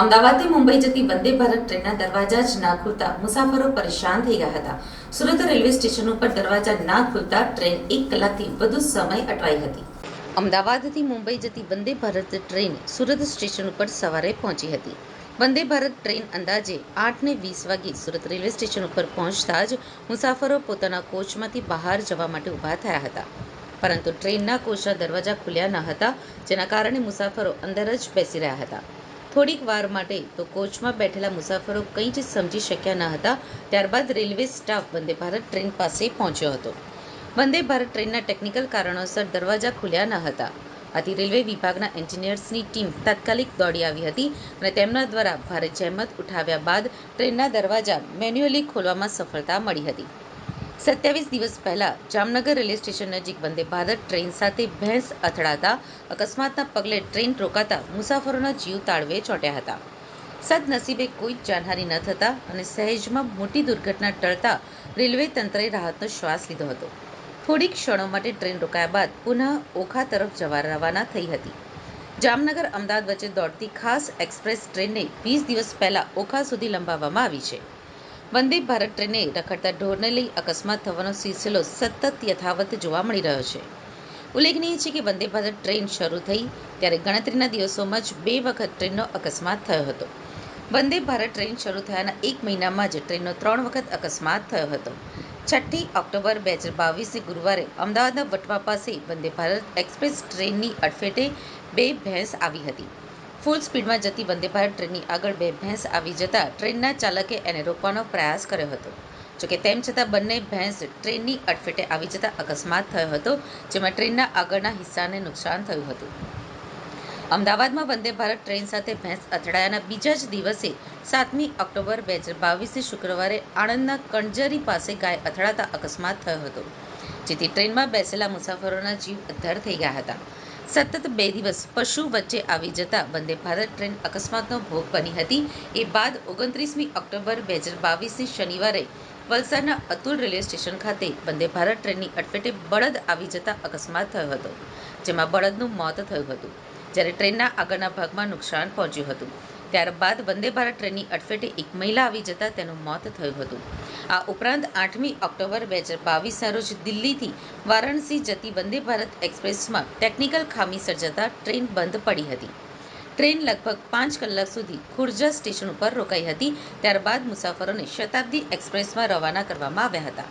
અમદાવાદથી મુંબઈ જતી વંદે ભારત ટ્રેનના દરવાજા જ ના ખુલતા મુસાફરો પરેશાન થઈ ગયા હતા. સુરત રેલવે સ્ટેશન ઉપર દરવાજા ના ખુલતા ટ્રેન 1 કલાકથી વધુ સમય અટવાઈ હતી. અમદાવાદથી મુંબઈ જતી વંદે ભારત ટ્રેન સુરત સ્ટેશન ઉપર સવારે પહોંચી હતી. વંદે ભારત ટ્રેન અંદાજે 8:20 વાગે સુરત રેલવે સ્ટેશન ઉપર પહોંચતા જ મુસાફરો પોતાના કોચમાંથી બહાર જવા માટે ઊભા થયા હતા. પરંતુ ટ્રેનના કોચના દરવાજા ખુલ્યા ન હતા, જેના કારણે મુસાફરો અંદર જ બેસી રહ્યા હતા. થોડીક વાર માટે તો કોચમાં બેઠેલા મુસાફરો કંઈ જ સમજી શક્યા ન હતા. ત્યારબાદ railway staff Vande Bharat train પાસે પહોંચ્યો હતો. વંદે ભારત ટ્રેનના ટેકનિકલ કારણોસર દરવાજા ખુલ્યા ન હતા. આથી રેલવે વિભાગના એન્જિનિયર્સની ટીમ તાત્કાલિક દોડી આવી હતી અને તેમના દ્વારા ભારે જહેમત ઉઠાવ્યા બાદ ટ્રેનના દરવાજા મેન્યુઅલી ખોલવામાં સફળતા મળી હતી. 27 દિવસ પહેલા જામનગર રેલવે સ્ટેશન નજીક વંદે ભારત ટ્રેન સાથે ભેંસ અથડાતા અકસ્માતના પગલે ટ્રેન રોકાતા મુસાફરોના જીવ તાળવે ચોંટ્યા હતા. સદનસીબે કોઈ જાનહાનિ ન થતા અને સહેજમાં મોટી દુર્ઘટના ટળતા રેલવે તંત્રએ રાહતનો શ્વાસ લીધો હતો. થોડીક ક્ષણો માટે ટ્રેન રોકાયા બાદ પુનઃ ઓખા તરફ રવાના થઈ હતી. જામનગર અમદાવાદ વચ્ચે દોડતી ખાસ એક્સપ્રેસ ટ્રેનને 20 દિવસ પહેલા ઓખા સુધી લંબાવવામાં આવી છે. વંદે ભારત ટ્રેને રખડતા ઢોરને લઈ અકસ્માત થવાનો સિલસિલો સતત યથાવત જોવા મળી રહ્યો છે. ઉલ્લેખનીય છે કે વંદે ભારત ટ્રેન શરૂ થઈ ત્યારે ગણતરીના દિવસોમાં જ 2 વખત ટ્રેનનો અકસ્માત થયો હતો. વંદે ભારત ટ્રેન શરૂ થયાના 1 મહિનામાં જ ટ્રેનનો 3 વખત અકસ્માત થયો હતો. 6 ઓક્ટોબર 2022 ગુરુવારે અમદાવાદના વટવા પાસે વંદે ભારત એક્સપ્રેસ ટ્રેનની અડફેટે 2 ભેંસ આવી હતી. ફૂલ સ્પીડમાં જતી વંદે ભારત ટ્રેનની આગળ 2 ભેંસ આવી જતા ટ્રેનના ચાલકે એને રોકવાનો પ્રયાસ કર્યો હતો. જોકે તેમ છતાં બંને ભેંસ ટ્રેનની અડફેટે આવી જતા અકસ્માત થયો હતો, જેમાં ટ્રેનના આગળના હિસ્સાને નુકસાન થયું હતું. અમદાવાદમાં વંદે ભારત ટ્રેન સાથે ભેંસ અથડાયાના બીજા જ દિવસે 7 ઓક્ટોબર 2022 શુક્રવારે આણંદના કણજરી પાસે ગાય અથડાતા અકસ્માત થયો હતો, જેથી ટ્રેનમાં બેસેલા મુસાફરોના જીવ અદ્ધર થઈ ગયા હતા. સતત 2 દિવસ પશુ વચ્ચે આવી જતા વંદે ભારત ટ્રેન અકસ્માતનો ભોગ બની હતી. એ બાદ 29 ઓક્ટોબર 2022 શનિવારે વલસાડના અતુલ રેલવે સ્ટેશન ખાતે વંદે ભારત ટ્રેનની અડફેટે બળદ આવી જતા અકસ્માત થયો હતો, જેમાં બળદનું મોત થયું હતું, જ્યારે ટ્રેનના આગળના ભાગમાં નુકસાન પહોંચ્યું હતું. ત્યારબાદ વંદે ભારત ટ્રેનની અડફેટે એક મહિલા આવી જતા તેનું મોત થયું હતું. આ ઉપરાંત 8 ઓક્ટોબર 2022ના રોજ દિલ્હીથી વારાણસી જતી વંદે ભારત એક્સપ્રેસમાં ટેકનિકલ ખામી સર્જાતા ટ્રેન બંધ પડી હતી. ટ્રેન લગભગ 5 કલાક સુધી ખુર્જા સ્ટેશન ઉપર રોકાઈ હતી. ત્યારબાદ મુસાફરોને શતાબ્દી એક્સપ્રેસમાં રવાના કરવામાં આવ્યા હતા.